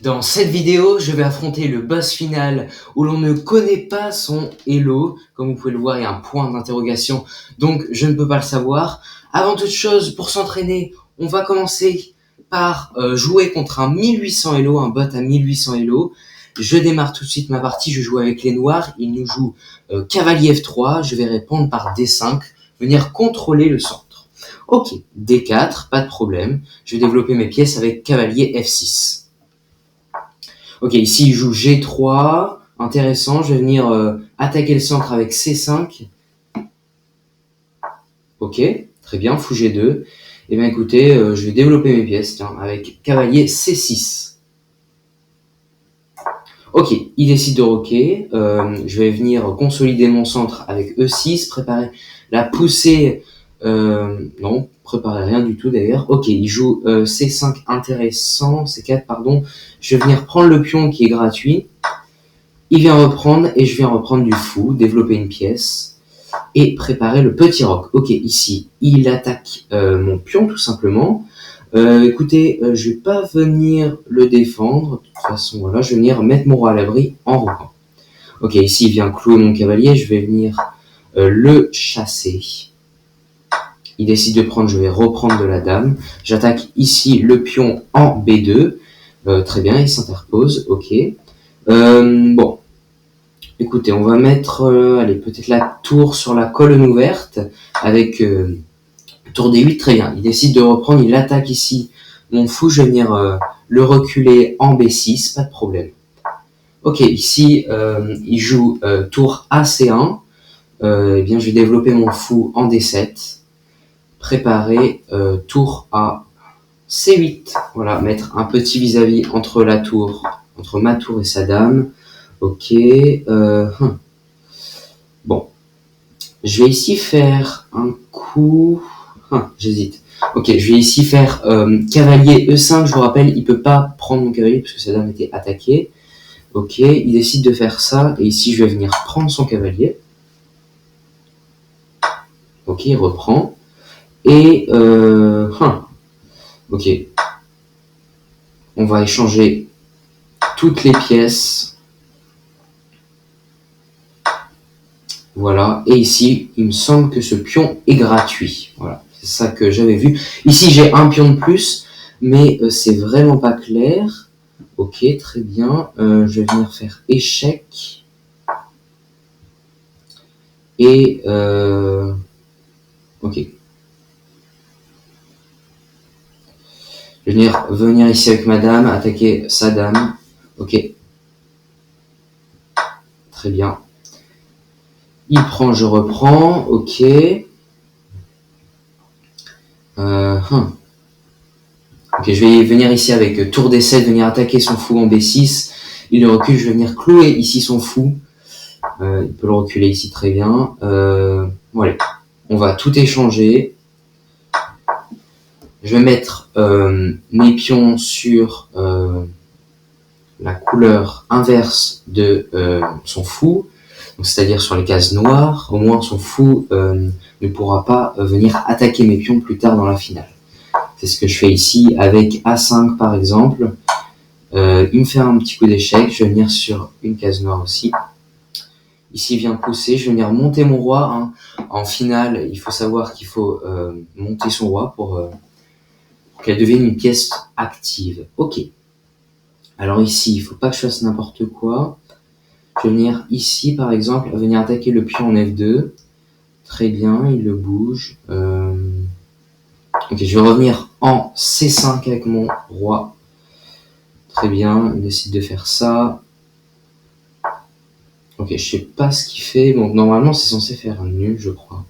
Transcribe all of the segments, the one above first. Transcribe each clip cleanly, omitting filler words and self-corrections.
Dans cette vidéo, je vais affronter le boss final où l'on ne connaît pas son Elo. Comme vous pouvez le voir, il y a un point d'interrogation, donc je ne peux pas le savoir. Avant toute chose, pour s'entraîner, on va commencer par jouer contre un 1800 Elo, un bot à 1800 Elo. Je démarre tout de suite ma partie, je joue avec les noirs, il nous joue cavalier F3, je vais répondre par D5, venir contrôler le centre. Ok, D4, pas de problème, je vais développer mes pièces avec cavalier F6. Ok, ici il joue G3, intéressant, je vais venir attaquer le centre avec C5. Ok, très bien, fou G2. Et bien écoutez, je vais développer mes pièces, tiens, avec cavalier C6. Ok, il décide de roquer, je vais venir consolider mon centre avec E6, préparer la poussée, non, préparer rien du tout d'ailleurs. Ok, il joue C5 intéressant, C4 pardon, je vais venir prendre le pion qui est gratuit. Il vient reprendre et je viens reprendre du fou, développer une pièce et préparer le petit roc. Ok, ici, il attaque mon pion tout simplement. Écoutez, je vais pas venir le défendre. De toute façon, voilà, je vais venir mettre mon roi à l'abri en roquant. Ok, ici, il vient clouer mon cavalier. Je vais venir le chasser. Il décide de prendre, je vais reprendre de la dame. J'attaque ici le pion en B2. Très bien, il s'interpose. Ok. Bon. Écoutez, on va mettre, allez, peut-être la tour sur la colonne ouverte avec tour D8, très bien. Il décide de reprendre, il attaque ici mon fou, je vais venir le reculer en B6, pas de problème. Ok, ici, il joue tour AC1, eh bien je vais développer mon fou en D7, préparer tour à C8, voilà, mettre un petit vis-à-vis entre la tour, entre ma tour et sa dame. Ok, bon, je vais ici faire un coup. J'hésite. Ok, je vais ici faire cavalier E5. Je vous rappelle, il peut pas prendre mon cavalier parce que sa dame était attaquée. Ok, il décide de faire ça et ici je vais venir prendre son cavalier. Ok, il reprend et ok, on va échanger toutes les pièces. Voilà, et ici, il me semble que ce pion est gratuit. Voilà, c'est ça que j'avais vu. Ici, j'ai un pion de plus, mais c'est vraiment pas clair. Ok, très bien. Je vais venir faire échec. Et ok. Je vais venir ici avec ma dame, attaquer sa dame. Ok. Très bien. Il prend, je reprends. Ok. Ok, je vais venir ici avec tour D7, venir attaquer son fou en B6. Il le recule, je vais venir clouer ici son fou. Il peut le reculer ici très bien. Voilà, on va tout échanger. Je vais mettre mes pions sur la couleur inverse de son fou, c'est-à-dire sur les cases noires. Au moins son fou ne pourra pas venir attaquer mes pions plus tard dans la finale. C'est ce que je fais ici avec A5 par exemple. Il me fait un petit coup d'échec, je vais venir sur une case noire aussi. Ici, il vient pousser, je vais venir monter mon roi. Hein. En finale, il faut savoir qu'il faut monter son roi pour qu'elle devienne une pièce active. Ok. Alors ici, il ne faut pas que je fasse n'importe quoi. Je vais venir ici, par exemple, venir attaquer le pion en F2. Très bien, il le bouge. Ok, je vais revenir en C5 avec mon roi. Très bien, il décide de faire ça. Ok, je sais pas ce qu'il fait. Bon, normalement, c'est censé faire un nul, je crois.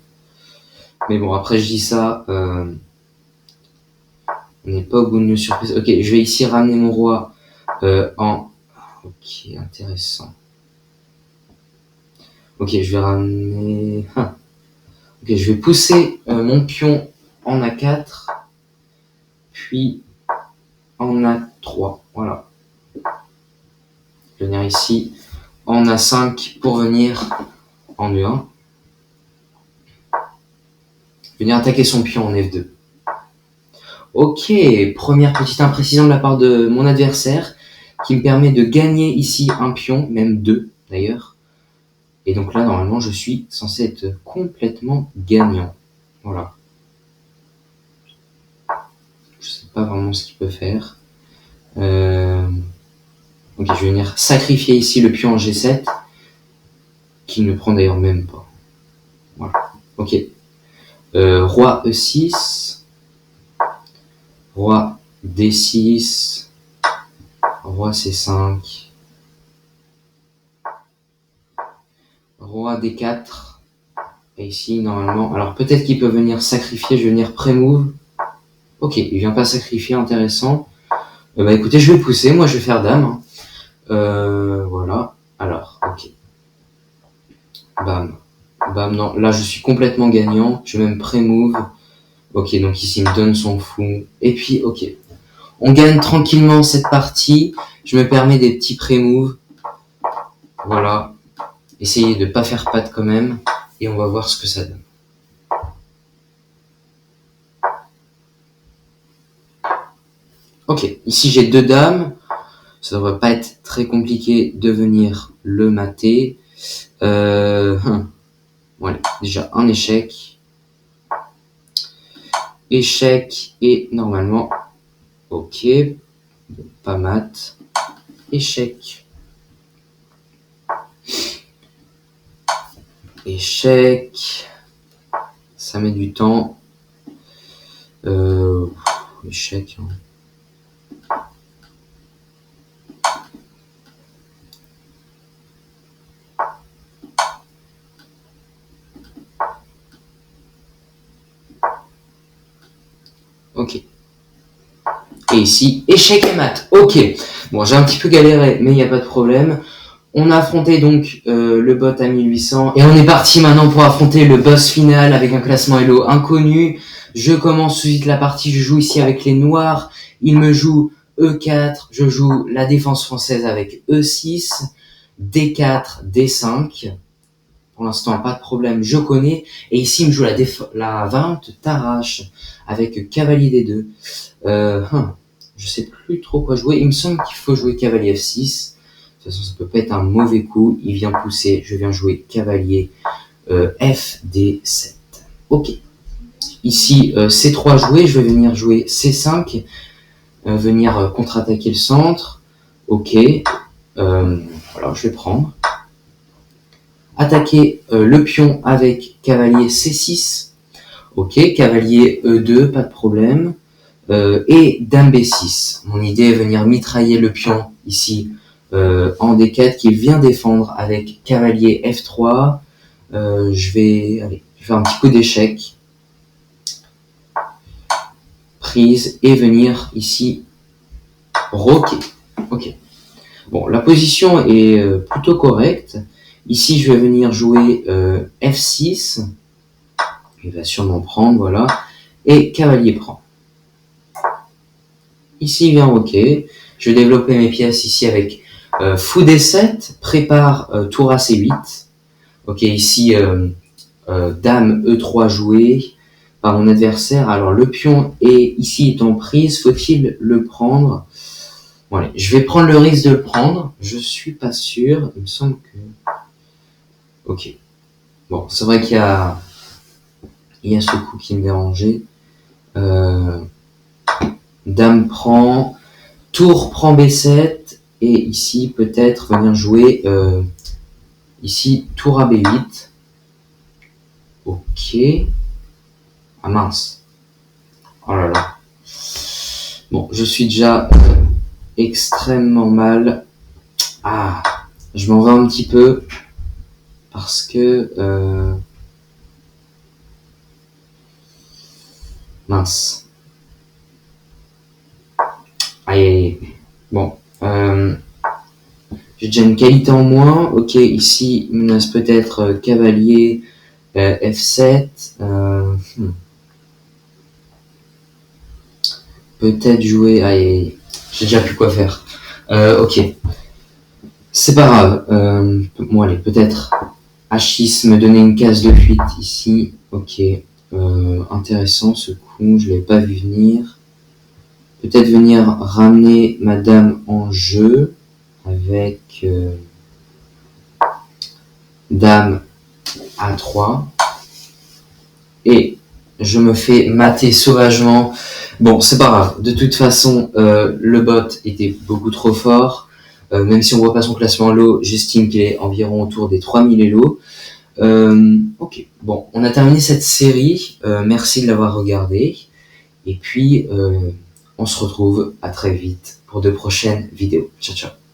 Mais bon, après, je dis ça. On n'est pas au bout de nos surprises. Ok, je vais ici ramener mon roi en... Ok, intéressant. Ok, je vais ramener... Ok, je vais pousser mon pion en A4, puis en A3. Voilà. Je vais venir ici en A5 pour venir en E1. Venir attaquer son pion en F2. Ok, première petite imprécision de la part de mon adversaire. qui me permet de gagner ici un pion, même 2 d'ailleurs. Et donc là, normalement, je suis censé être complètement gagnant. Voilà. Je sais pas vraiment ce qu'il peut faire. Ok, je vais venir sacrifier ici le pion en G7, qui ne prend d'ailleurs même pas. Voilà. Ok. Roi E6. Roi D6. Roi C5. Roi D4. Et ici, normalement... Alors, peut-être qu'il peut venir sacrifier. Je vais venir pré-move. Ok, il vient pas sacrifier. Intéressant. Bah écoutez, je vais pousser. Moi, je vais faire dame. Voilà. Alors, ok. Bam. Bam, non. Là, je suis complètement gagnant. Je vais même pré-move. Ok, donc ici, il me donne son fou. Et puis, ok. On gagne tranquillement cette partie. Je me permets des petits pré-moves. Voilà. Essayez de pas faire patte quand même. Et on va voir ce que ça donne. Ok, ici j'ai 2 dames. Ça devrait pas être très compliqué de venir le mater. Voilà, déjà un échec. Échec et normalement, ok, pas mat. Échec. Échec. Ça met du temps. Échec. Hein. Ok. Et ici, échec et mat. Ok. Bon, j'ai un petit peu galéré, mais il n'y a pas de problème. On a affronté donc le bot à 1800 et on est parti maintenant pour affronter le boss final avec un classement Elo inconnu. Je commence tout de suite la partie, je joue ici avec les noirs. Il me joue E4, je joue la défense française avec E6, D4, D5. Pour l'instant, pas de problème, je connais. Et ici, il me joue la variante Tarrache avec cavalier D2. Je sais plus trop quoi jouer. Il me semble qu'il faut jouer cavalier F6. De toute façon, ça peut pas être un mauvais coup. Il vient pousser. Je viens jouer cavalier FD7. Ok. Ici, C3 joué. Je vais venir jouer C5. Venir contre-attaquer le centre. Ok. Alors, je vais prendre. Attaquer le pion avec cavalier C6. Ok. Cavalier E2, pas de problème. Et dame B6. Mon idée est venir mitrailler le pion ici en D4 qu'il vient défendre avec cavalier F3. Je vais faire un petit coup d'échec. Prise et venir ici roquer. Ok. Bon, la position est plutôt correcte. Ici, je vais venir jouer F6. Il va sûrement prendre, voilà. Et cavalier prend. Ici, il vient roquer. Je vais développer mes pièces ici avec fou D7, prépare tour à C8. Ok, ici, dame E3 joué par mon adversaire. Alors, le pion ici est en prise. Faut-il le prendre? Voilà, je vais prendre le risque de le prendre. Je suis pas sûr. Il me semble que... Ok. Bon, c'est vrai qu'il y a ce coup qui me dérangeait. Dame prend... Tour prend B7. Et ici, peut-être venir jouer... ici, tour à B8. Ok. Ah mince. Oh là là. Bon, je suis déjà extrêmement mal. Ah, je m'en vais un petit peu. Parce que... mince. Aïe. Bon. J'ai déjà une qualité en moins. Ok, ici, il me reste peut-être cavalier F7. Peut-être jouer... Aïe, j'ai déjà plus quoi faire. Ok. C'est pas grave. Bon, allez, peut-être H6 me donner une case de fuite ici. Ok. Intéressant ce coup, je l'avais pas vu venir. Peut-être venir ramener ma dame en en jeu avec Dame A3. Et je me fais mater sauvagement. Bon, c'est pas grave. De toute façon, le bot était beaucoup trop fort. Même si on voit pas son classement Elo, j'estime qu'il est environ autour des 3000 Elo. Ok, bon, on a terminé cette série. Merci de l'avoir regardé. Et puis, on se retrouve à très vite pour de prochaines vidéos. Ciao, ciao.